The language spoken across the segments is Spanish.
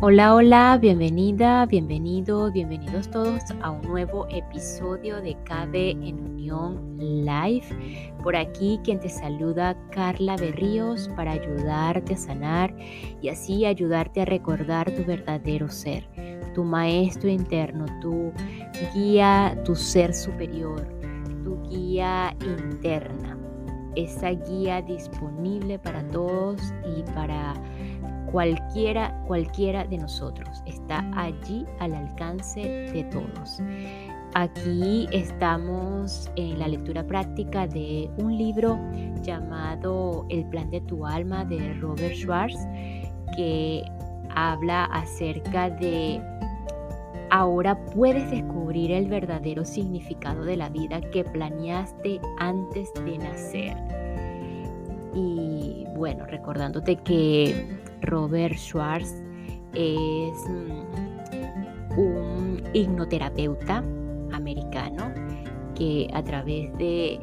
Hola, hola, bienvenida, bienvenidos todos a un nuevo episodio de KB en Unión Live. Por aquí quien te saluda, Carla Berríos, para ayudarte a sanar y así ayudarte a recordar tu verdadero ser, tu maestro interno, tu guía, tu ser superior, tu guía interna, esa guía disponible para todos y para cualquiera de nosotros. Está allí al alcance de todos. Aquí estamos en la lectura práctica de un libro llamado El plan de tu alma de Robert Schwartz, que habla acerca de ahora puedes descubrir el verdadero significado de la vida que planeaste antes de nacer. Y bueno, recordándote que Robert Schwartz es un hipnoterapeuta americano que a través de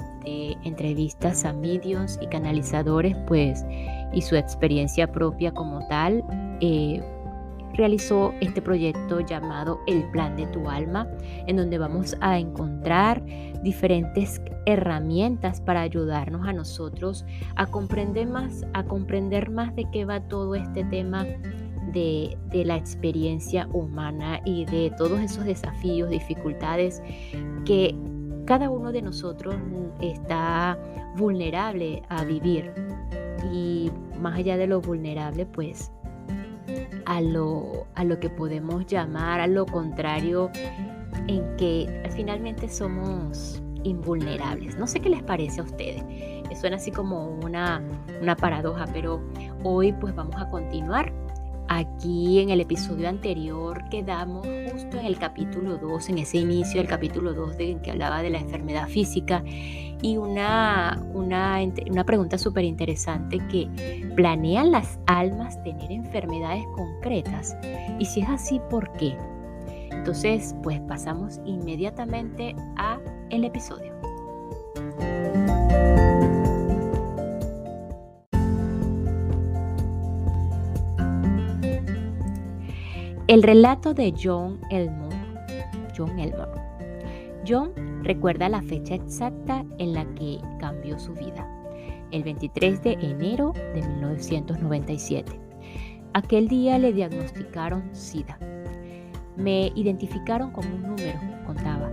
entrevistas a mediums y canalizadores, pues, y su experiencia propia como tal, realizó este proyecto llamado El Plan de tu Alma, en donde vamos a encontrar diferentes herramientas para ayudarnos a nosotros a comprender más de qué va todo este tema de la experiencia humana y de todos esos desafíos, dificultades que cada uno de nosotros está vulnerable a vivir. Y más allá de lo vulnerable, pues a lo que podemos llamar a lo contrario, en que finalmente somos invulnerables. No sé qué les parece a ustedes. Suena así como una paradoja, pero hoy pues vamos a continuar. Aquí en el episodio anterior quedamos justo en el capítulo 2, en ese inicio del capítulo 2 en que hablaba de la enfermedad física y una pregunta súper interesante que ¿planean las almas tener enfermedades concretas? Y si es así, ¿por qué? Entonces, pues pasamos inmediatamente a el episodio. El relato de John Elmore. John recuerda la fecha exacta en la que cambió su vida, el 23 de enero de 1997. Aquel día le diagnosticaron SIDA. Me identificaron como un número, contaba.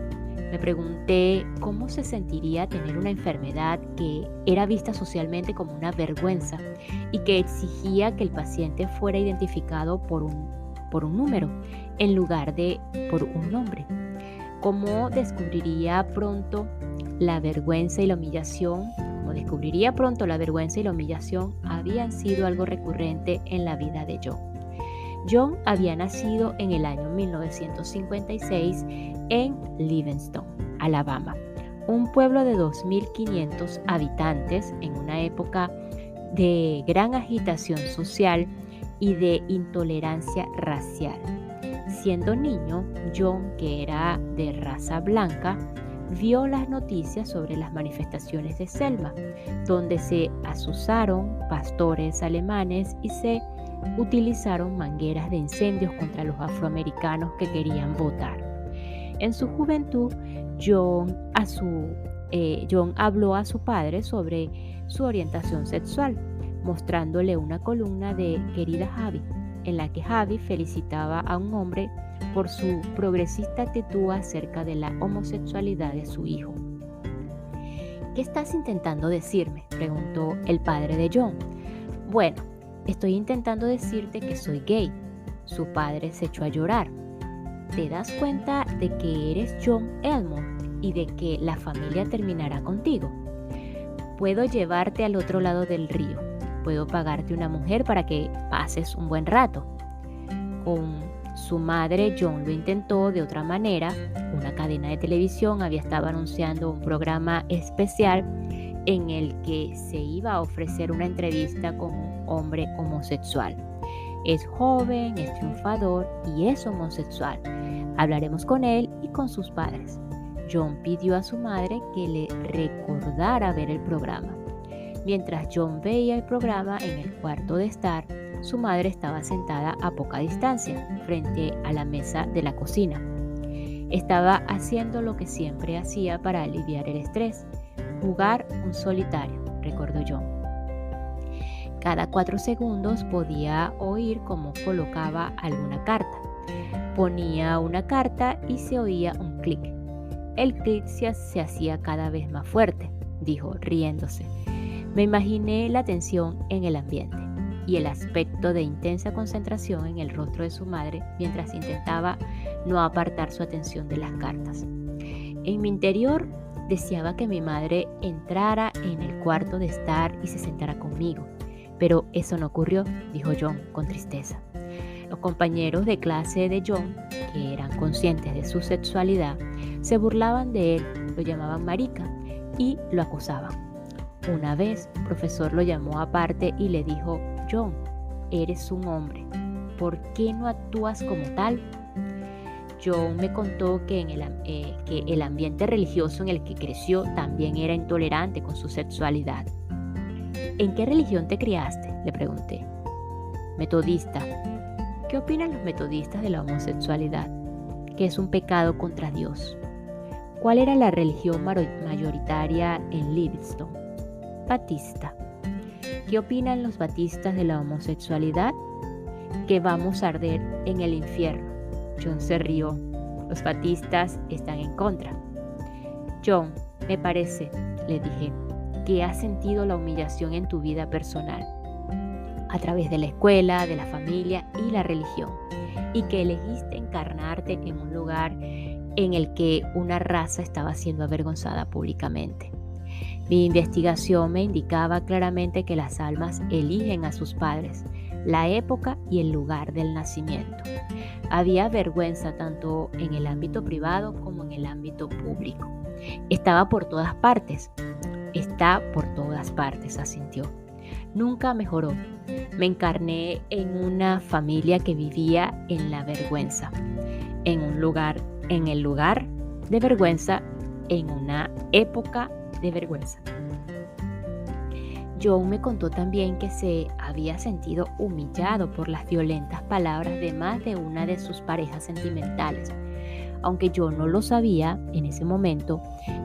Me pregunté cómo se sentiría tener una enfermedad que era vista socialmente como una vergüenza y que exigía que el paciente fuera identificado por un número en lugar de por un nombre. ¿Cómo descubriría pronto la vergüenza y la humillación? Habían sido algo recurrente en la vida de John. John había nacido en el año 1956 en Livingston, Alabama, un pueblo de 2.500 habitantes en una época de gran agitación social y de intolerancia racial. Siendo niño, John, que era de raza blanca, vio las noticias sobre las manifestaciones de Selma, donde se asusaron pastores alemanes y se utilizaron mangueras de incendios contra los afroamericanos que querían votar. En su juventud, John habló a su padre sobre su orientación sexual, mostrándole una columna de Querida Javi, en la que Javi felicitaba a un hombre por su progresista actitud acerca de la homosexualidad de su hijo. ¿Qué estás intentando decirme?, preguntó el padre de John. Bueno, estoy intentando decirte que soy gay. Su padre se echó a llorar. ¿Te das cuenta de que eres John Elmore y de que la familia terminará contigo? Puedo llevarte al otro lado del río. Puedo pagarte una mujer para que pases un buen rato. Con su madre, John lo intentó de otra manera. Una cadena de televisión había estado anunciando un programa especial en el que se iba a ofrecer una entrevista con un hombre homosexual. Es joven, es triunfador y es homosexual. Hablaremos con él y con sus padres. John pidió a su madre que le recordara ver el programa. Mientras John veía el programa en el cuarto de estar, su madre estaba sentada a poca distancia, frente a la mesa de la cocina. Estaba haciendo lo que siempre hacía para aliviar el estrés: jugar un solitario, recordó John. Cada 4 segundos podía oír cómo colocaba alguna carta. Ponía una carta y se oía un clic. El clic se hacía cada vez más fuerte, dijo, riéndose. Me imaginé la tensión en el ambiente y el aspecto de intensa concentración en el rostro de su madre mientras intentaba no apartar su atención de las cartas. En mi interior deseaba que mi madre entrara en el cuarto de estar y se sentara conmigo, pero eso no ocurrió, dijo John con tristeza. Los compañeros de clase de John, que eran conscientes de su sexualidad, se burlaban de él, lo llamaban marica y lo acosaban. Una vez, un profesor lo llamó aparte y le dijo: John, eres un hombre, ¿por qué no actúas como tal? John me contó que el ambiente religioso en el que creció también era intolerante con su sexualidad. ¿En qué religión te criaste?, le pregunté. Metodista. ¿Qué opinan los metodistas de la homosexualidad? Que es un pecado contra Dios. ¿Cuál era la religión mayoritaria en Livingston? Batista. ¿Qué opinan los batistas de la homosexualidad? Que vamos a arder en el infierno. John se rió. Los batistas están en contra. John, me parece, le dije, que has sentido la humillación en tu vida personal, a través de la escuela, de la familia y la religión, y que elegiste encarnarte en un lugar en el que una raza estaba siendo avergonzada públicamente. Mi investigación me indicaba claramente que las almas eligen a sus padres, la época y el lugar del nacimiento. Había vergüenza tanto en el ámbito privado como en el ámbito público. Estaba por todas partes. Está por todas partes, asintió. Nunca mejoró. Me encarné en una familia que vivía en la vergüenza, en el lugar de vergüenza, en una época de vergüenza. John me contó también que se había sentido humillado por las violentas palabras de más de una de sus parejas sentimentales. Aunque yo no lo sabía en ese momento,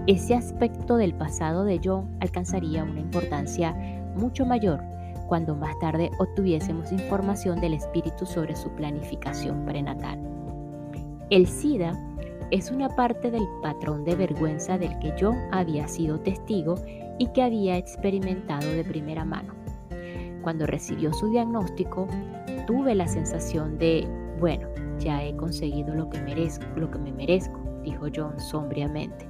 ese aspecto del pasado de John alcanzaría una importancia mucho mayor cuando más tarde obtuviésemos información del espíritu sobre su planificación prenatal. El SIDA es una parte del patrón de vergüenza del que John había sido testigo y que había experimentado de primera mano. Cuando recibió su diagnóstico, tuve la sensación de, bueno, ya he conseguido lo que me merezco, dijo John sombríamente.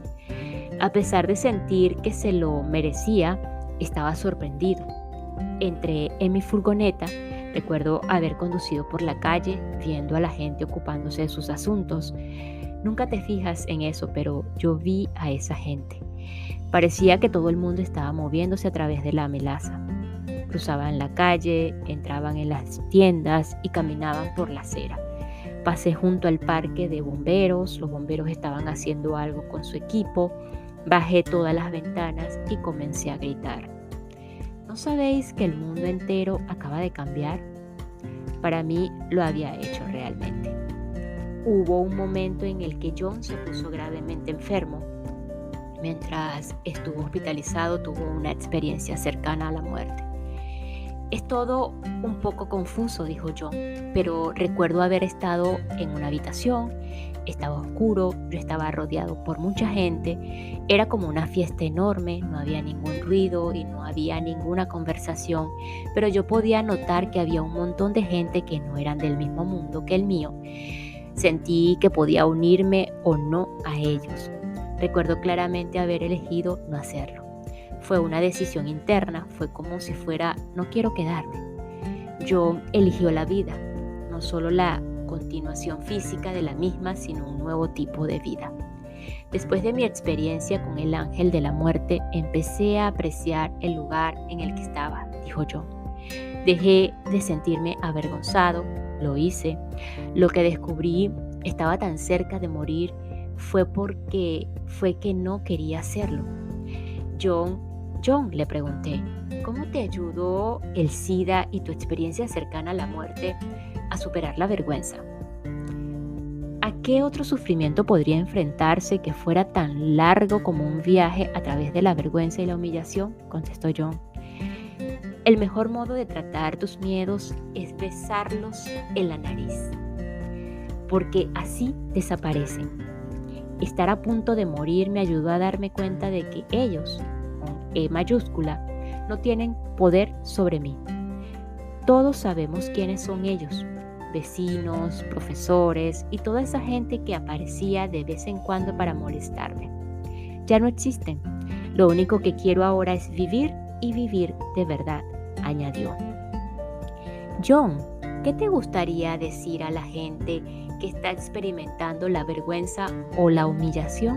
A pesar de sentir que se lo merecía, estaba sorprendido. Entré en mi furgoneta. Recuerdo haber conducido por la calle, viendo a la gente ocupándose de sus asuntos. Nunca te fijas en eso, pero yo vi a esa gente. Parecía que todo el mundo estaba moviéndose a través de la melaza. Cruzaban la calle, entraban en las tiendas y caminaban por la acera. Pasé junto al parque de bomberos. Los bomberos estaban haciendo algo con su equipo. Bajé todas las ventanas y comencé a gritar. ¿No sabéis que el mundo entero acaba de cambiar? Para mí lo había hecho realmente. Hubo un momento en el que John se puso gravemente enfermo. Mientras estuvo hospitalizado, tuvo una experiencia cercana a la muerte. Es todo un poco confuso, dijo John, pero recuerdo haber estado en una habitación, estaba oscuro, yo estaba rodeado por mucha gente, era como una fiesta enorme, no había ningún ruido y no había ninguna conversación, pero yo podía notar que había un montón de gente que no eran del mismo mundo que el mío. Sentí que podía unirme o no a ellos. Recuerdo claramente haber elegido no hacerlo. Fue una decisión interna, fue como si fuera, no quiero quedarme. John eligió la vida, no solo la continuación física de la misma, sino un nuevo tipo de vida. Después de mi experiencia con el ángel de la muerte, empecé a apreciar el lugar en el que estaba, dijo John. Dejé de sentirme avergonzado, lo hice. Lo que descubrí estaba tan cerca de morir fue que no quería hacerlo. John John, le pregunté, ¿cómo te ayudó el SIDA y tu experiencia cercana a la muerte a superar la vergüenza? ¿A qué otro sufrimiento podría enfrentarse que fuera tan largo como un viaje a través de la vergüenza y la humillación? Contestó John. El mejor modo de tratar tus miedos es besarlos en la nariz, porque así desaparecen. Estar a punto de morir me ayudó a darme cuenta de que ellos, con E mayúscula, no tienen poder sobre mí. Todos sabemos quiénes son ellos. Vecinos, profesores y toda esa gente que aparecía de vez en cuando para molestarme. Ya no existen. Lo único que quiero ahora es vivir y vivir de verdad, añadió. John, ¿qué te gustaría decir a la gente que está experimentando la vergüenza o la humillación?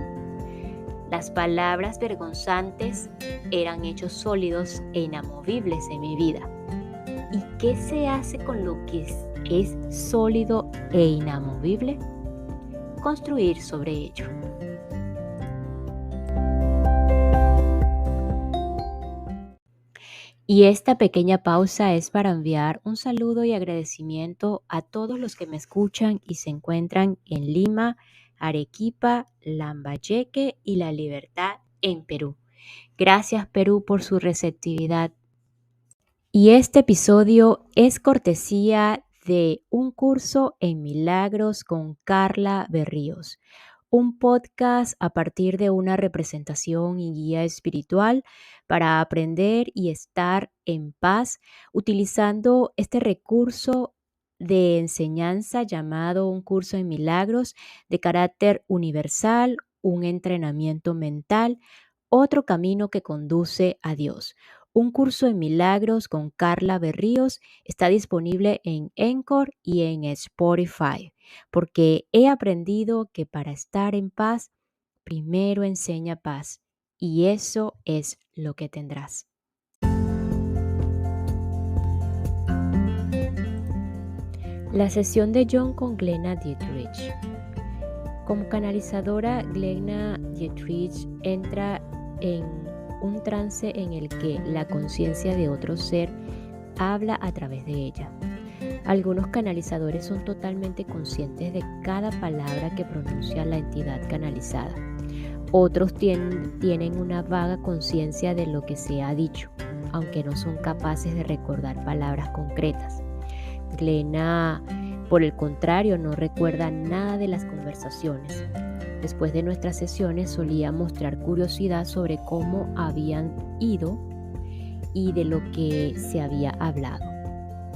Las palabras vergonzantes eran hechos sólidos e inamovibles en mi vida. ¿Y qué se hace con lo que es sólido e inamovible? Construir sobre ello. Y esta pequeña pausa es para enviar un saludo y agradecimiento a todos los que me escuchan y se encuentran en Lima, Arequipa, Lambayeque y La Libertad en Perú. Gracias, Perú, por su receptividad. Y este episodio es cortesía de Un Curso en Milagros con Carla Berríos, un podcast a partir de una representación y guía espiritual para aprender y estar en paz utilizando este recurso de enseñanza llamado Un Curso en Milagros de carácter universal, un entrenamiento mental, otro camino que conduce a Dios. Un curso en milagros con Carla Berríos está disponible en Anchor y en Spotify, porque he aprendido que para estar en paz, primero enseña paz, y eso es lo que tendrás. La sesión de John con Glenna Dietrich. Como canalizadora, Glenna Dietrich entra en un trance en el que la conciencia de otro ser habla a través de ella. Algunos canalizadores son totalmente conscientes de cada palabra que pronuncia la entidad canalizada. Otros tienen una vaga conciencia de lo que se ha dicho, aunque no son capaces de recordar palabras concretas. Glenna, por el contrario, no recuerda nada de las conversaciones. Después de nuestras sesiones solía mostrar curiosidad sobre cómo habían ido y de lo que se había hablado.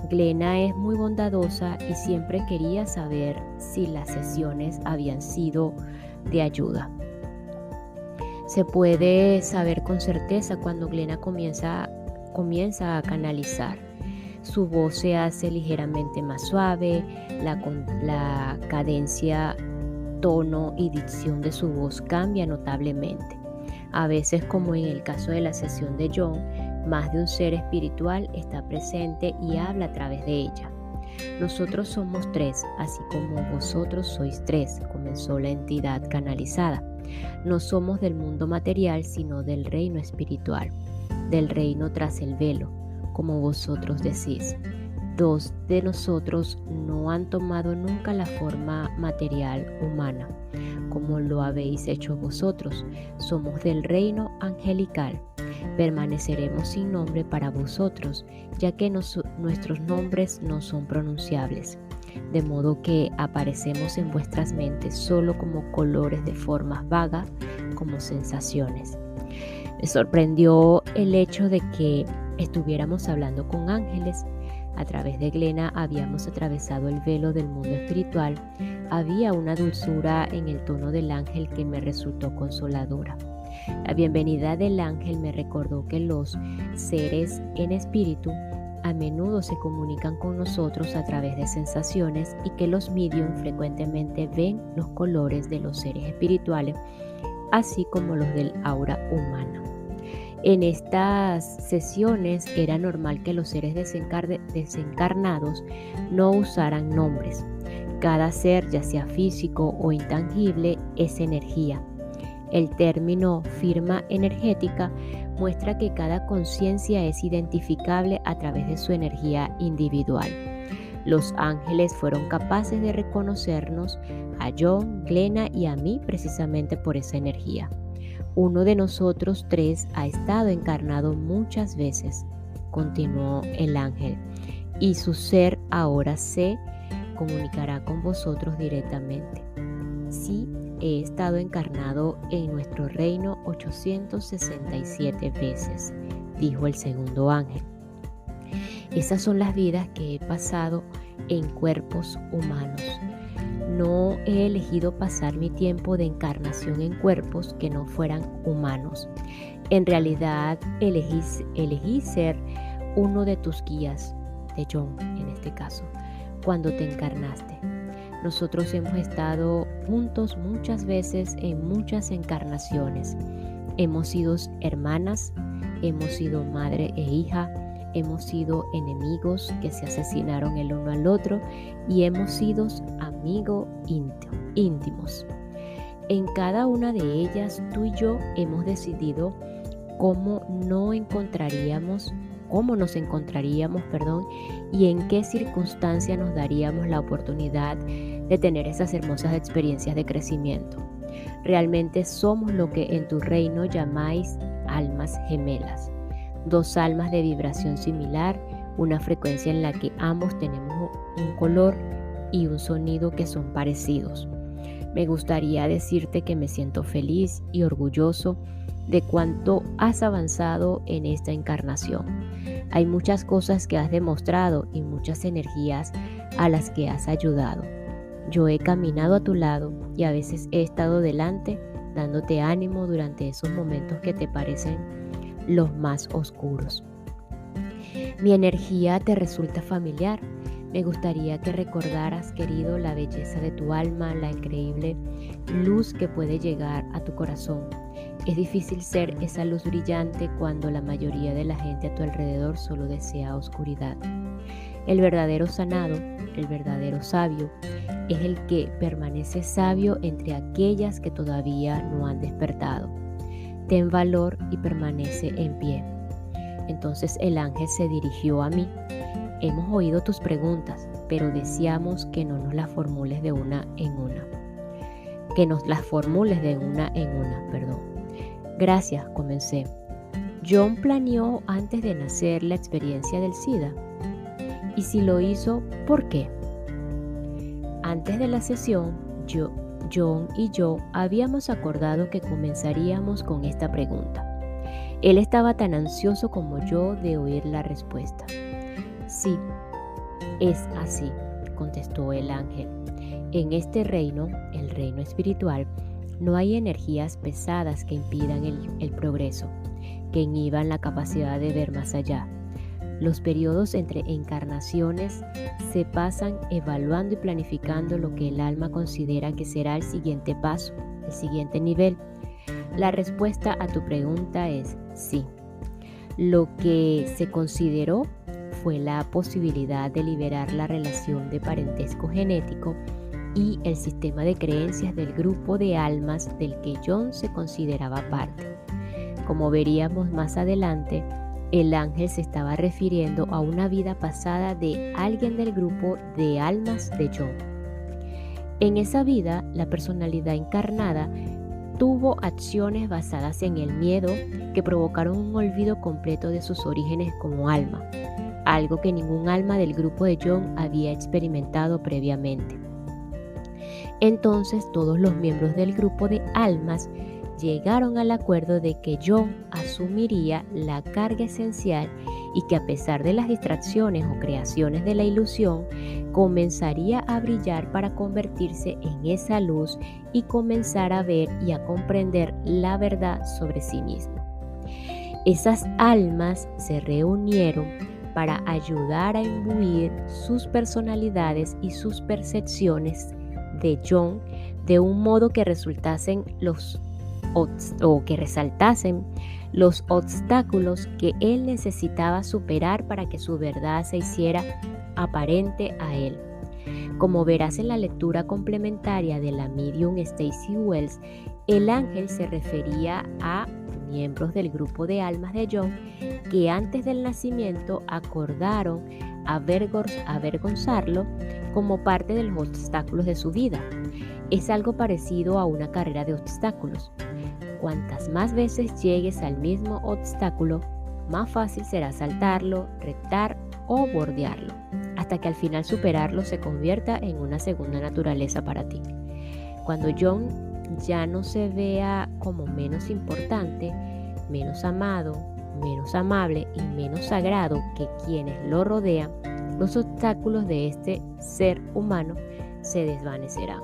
Glenna es muy bondadosa y siempre quería saber si las sesiones habían sido de ayuda. Se puede saber con certeza cuando Glenna comienza a canalizar. Su voz se hace ligeramente más suave, la cadencia, tono y dicción de su voz cambia notablemente. A veces, como en el caso de la sesión de John, más de un ser espiritual está presente y habla a través de ella. Nosotros somos tres, así como vosotros sois tres, comenzó la entidad canalizada. No somos del mundo material, sino del reino espiritual, del reino tras el velo, como vosotros decís. Dos de nosotros no han tomado nunca la forma material humana, como lo habéis hecho vosotros. Somos del reino angelical. Permaneceremos sin nombre para vosotros, ya que nuestros nombres no son pronunciables, de modo que aparecemos en vuestras mentes solo como colores de formas vagas, como sensaciones. Me sorprendió el hecho de que estuviéramos hablando con ángeles. A través de Glenna habíamos atravesado el velo del mundo espiritual. Había una dulzura en el tono del ángel que me resultó consoladora. La bienvenida del ángel me recordó que los seres en espíritu a menudo se comunican con nosotros a través de sensaciones y que los medium frecuentemente ven los colores de los seres espirituales, así como los del aura humana. En estas sesiones era normal que los seres desencarnados no usaran nombres. Cada ser, ya sea físico o intangible, es energía. El término firma energética muestra que cada conciencia es identificable a través de su energía individual. Los ángeles fueron capaces de reconocernos a John, Glenna y a mí precisamente por esa energía. Uno de nosotros tres ha estado encarnado muchas veces, continuó el ángel, y su ser ahora se comunicará con vosotros directamente. Sí, he estado encarnado en nuestro reino 867 veces, dijo el segundo ángel. Esas son las vidas que he pasado en cuerpos humanos. No he elegido pasar mi tiempo de encarnación en cuerpos que no fueran humanos. En realidad, elegí ser uno de tus guías, de John en este caso, cuando te encarnaste. Nosotros hemos estado juntos muchas veces en muchas encarnaciones. Hemos sido hermanas, hemos sido madre e hija, hemos sido enemigos que se asesinaron el uno al otro y hemos sido amigos íntimos. En cada una de ellas, tú y yo hemos decidido cómo nos encontraríamos, y en qué circunstancia nos daríamos la oportunidad de tener esas hermosas experiencias de crecimiento. Realmente somos lo que en tu reino llamáis almas gemelas. Dos almas de vibración similar, una frecuencia en la que ambos tenemos un color y un sonido que son parecidos. Me gustaría decirte que me siento feliz y orgulloso de cuánto has avanzado en esta encarnación. Hay muchas cosas que has demostrado y muchas energías a las que has ayudado. Yo he caminado a tu lado y a veces he estado delante dándote ánimo durante esos momentos que te parecen los más oscuros. Mi energía te resulta familiar. Me gustaría que recordaras, querido, la belleza de tu alma, la increíble luz que puede llegar a tu corazón. Es difícil ser esa luz brillante cuando la mayoría de la gente a tu alrededor solo desea oscuridad. El verdadero sanado, el verdadero sabio, es el que permanece sabio entre aquellas que todavía no han despertado. Ten valor y permanece en pie. Entonces el ángel se dirigió a mí. Hemos oído tus preguntas, pero deseamos que no nos las formules de una en una. Gracias, comencé. John planeó antes de nacer la experiencia del SIDA. Y si lo hizo, ¿por qué? Antes de la sesión, John y yo habíamos acordado que comenzaríamos con esta pregunta. Él estaba tan ansioso como yo de oír la respuesta. Sí, es así, contestó el ángel. En este reino, el reino espiritual, no hay energías pesadas que impidan el progreso, que inhiban la capacidad de ver más allá. Los periodos entre encarnaciones se pasan evaluando y planificando lo que el alma considera que será el siguiente paso, el siguiente nivel. La respuesta a tu pregunta es sí. Lo que se consideró fue la posibilidad de liberar la relación de parentesco genético y el sistema de creencias del grupo de almas del que John se consideraba parte. Como veríamos más adelante, el ángel se estaba refiriendo a una vida pasada de alguien del grupo de almas de John. En esa vida, la personalidad encarnada tuvo acciones basadas en el miedo que provocaron un olvido completo de sus orígenes como alma, algo que ningún alma del grupo de John había experimentado previamente. Entonces todos los miembros del grupo de almas llegaron al acuerdo de que John asumiría la carga esencial y que a pesar de las distracciones o creaciones de la ilusión, comenzaría a brillar para convertirse en esa luz y comenzar a ver y a comprender la verdad sobre sí mismo. Esas almas se reunieron para ayudar a imbuir sus personalidades y sus percepciones de John de un modo que resaltasen los obstáculos que él necesitaba superar para que su verdad se hiciera aparente a él. Como verás en la lectura complementaria de la medium Stacy Wells, el ángel se refería a miembros del grupo de almas de John que antes del nacimiento acordaron avergonzarlo como parte de los obstáculos de su vida. Es algo parecido a una carrera de obstáculos. Cuantas más veces llegues al mismo obstáculo, más fácil será saltarlo, retar o bordearlo, hasta que al final superarlo se convierta en una segunda naturaleza para ti. Cuando John ya no se vea como menos importante, menos amado, menos amable y menos sagrado que quienes lo rodean, los obstáculos de este ser humano se desvanecerán.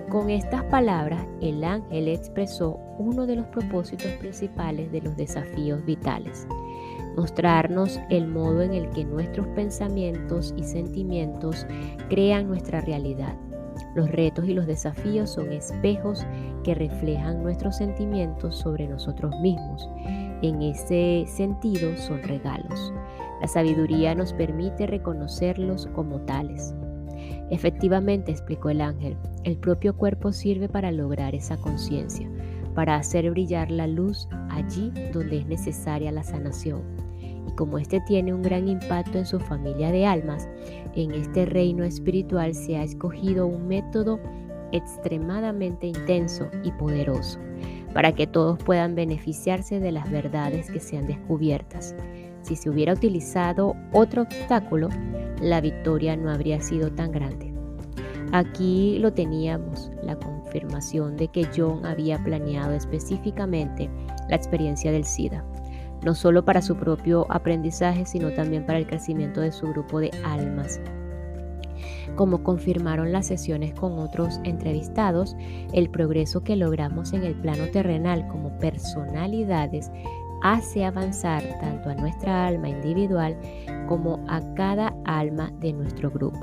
Con estas palabras, el ángel expresó uno de los propósitos principales de los desafíos vitales: mostrarnos el modo en el que nuestros pensamientos y sentimientos crean nuestra realidad. Los retos y los desafíos son espejos que reflejan nuestros sentimientos sobre nosotros mismos. En ese sentido, son regalos. La sabiduría nos permite reconocerlos como tales. Efectivamente, explicó el ángel, el propio cuerpo sirve para lograr esa conciencia, para hacer brillar la luz allí donde es necesaria la sanación. Y como este tiene un gran impacto en su familia de almas, en este reino espiritual se ha escogido un método extremadamente intenso y poderoso, para que todos puedan beneficiarse de las verdades que sean descubiertas. Si se hubiera utilizado otro obstáculo, la victoria no habría sido tan grande. Aquí lo teníamos, la confirmación de que John había planeado específicamente la experiencia del SIDA, no solo para su propio aprendizaje, sino también para el crecimiento de su grupo de almas. Como confirmaron las sesiones con otros entrevistados, el progreso que logramos en el plano terrenal como personalidades hace avanzar tanto a nuestra alma individual como a cada alma de nuestro grupo.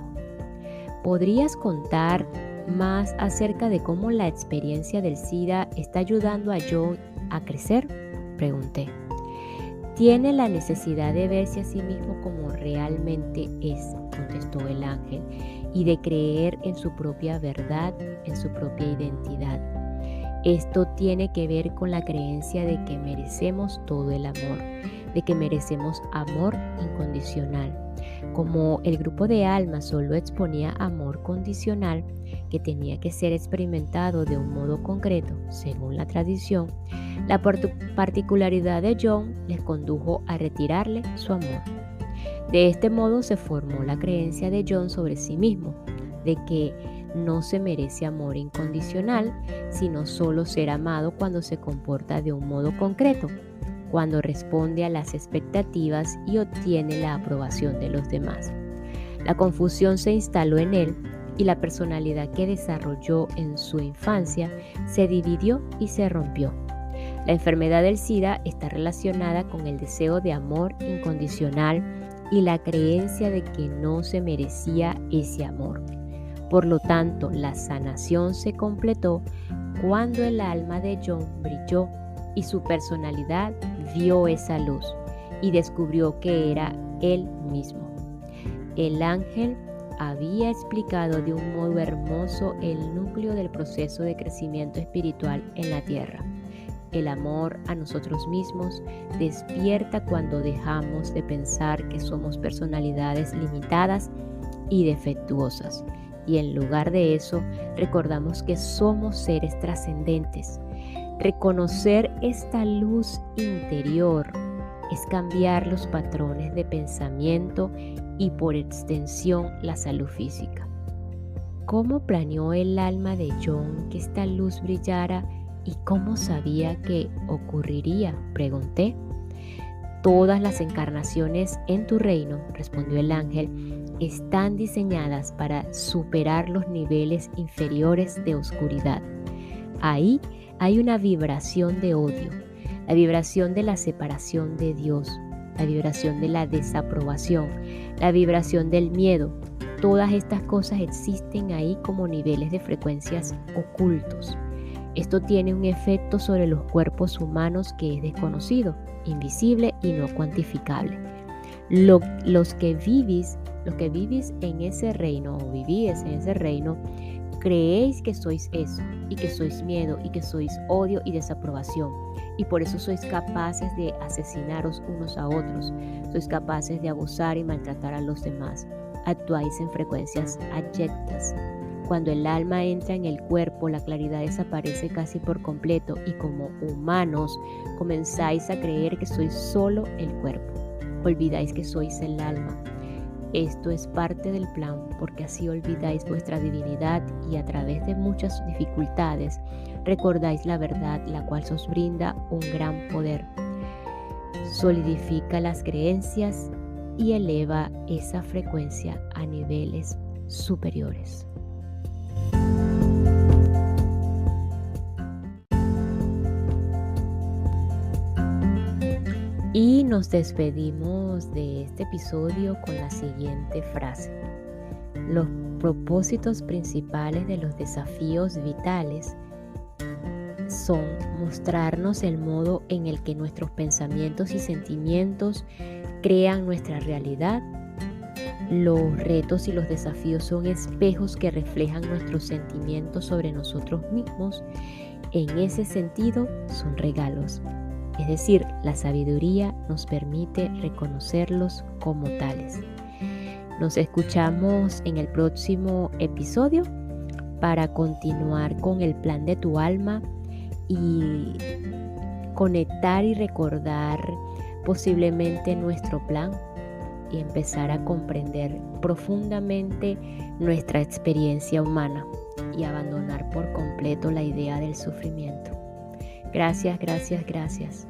¿Podrías contar más acerca de cómo la experiencia del SIDA está ayudando a John a crecer?, pregunté. Tiene la necesidad de verse a sí mismo como realmente es, contestó el ángel, y de creer en su propia verdad, en su propia identidad. Esto tiene que ver con la creencia de que merecemos todo el amor, de que merecemos amor incondicional. Como el grupo de almas solo exponía amor condicional, que tenía que ser experimentado de un modo concreto, según la tradición, la particularidad de John les condujo a retirarle su amor. De este modo se formó la creencia de John sobre sí mismo, de que no se merece amor incondicional, sino solo ser amado cuando se comporta de un modo concreto, cuando responde a las expectativas y obtiene la aprobación de los demás. La confusión se instaló en él y la personalidad que desarrolló en su infancia se dividió y se rompió. La enfermedad del SIDA está relacionada con el deseo de amor incondicional y la creencia de que no se merecía ese amor. Por lo tanto, la sanación se completó cuando el alma de John brilló y su personalidad vio esa luz y descubrió que era él mismo. El ángel había explicado de un modo hermoso el núcleo del proceso de crecimiento espiritual en la tierra. El amor a nosotros mismos despierta cuando dejamos de pensar que somos personalidades limitadas y defectuosas. Y en lugar de eso, recordamos que somos seres trascendentes. Reconocer esta luz interior es cambiar los patrones de pensamiento y por extensión la salud física. ¿Cómo planeó el alma de John que esta luz brillara y cómo sabía que ocurriría?, pregunté. Todas las encarnaciones en tu reino, respondió el ángel, están diseñadas para superar los niveles inferiores de oscuridad. Ahí hay una vibración de odio, la vibración de la separación de Dios, la vibración de la desaprobación, la vibración del miedo. Todas estas cosas existen ahí como niveles de frecuencias ocultos. Esto tiene un efecto sobre los cuerpos humanos que es desconocido, invisible y no cuantificable. Los que vivís en ese reino o vivís en ese reino, creéis que sois eso, y que sois miedo, y que sois odio y desaprobación. Y por eso sois capaces de asesinaros unos a otros, sois capaces de abusar y maltratar a los demás. Actuáis en frecuencias abyectas. Cuando el alma entra en el cuerpo, la claridad desaparece casi por completo y como humanos comenzáis a creer que sois solo el cuerpo. Olvidáis que sois el alma. Esto es parte del plan, porque así olvidáis vuestra divinidad y a través de muchas dificultades recordáis la verdad, la cual os brinda un gran poder. Solidifica las creencias y eleva esa frecuencia a niveles superiores. Y nos despedimos de este episodio con la siguiente frase. Los propósitos principales de los desafíos vitales son mostrarnos el modo en el que nuestros pensamientos y sentimientos crean nuestra realidad. Los retos y los desafíos son espejos que reflejan nuestros sentimientos sobre nosotros mismos. En ese sentido, son regalos. Es decir, la sabiduría nos permite reconocerlos como tales. Nos escuchamos en el próximo episodio para continuar con el plan de tu alma y conectar y recordar posiblemente nuestro plan y empezar a comprender profundamente nuestra experiencia humana y abandonar por completo la idea del sufrimiento. Gracias, gracias, gracias.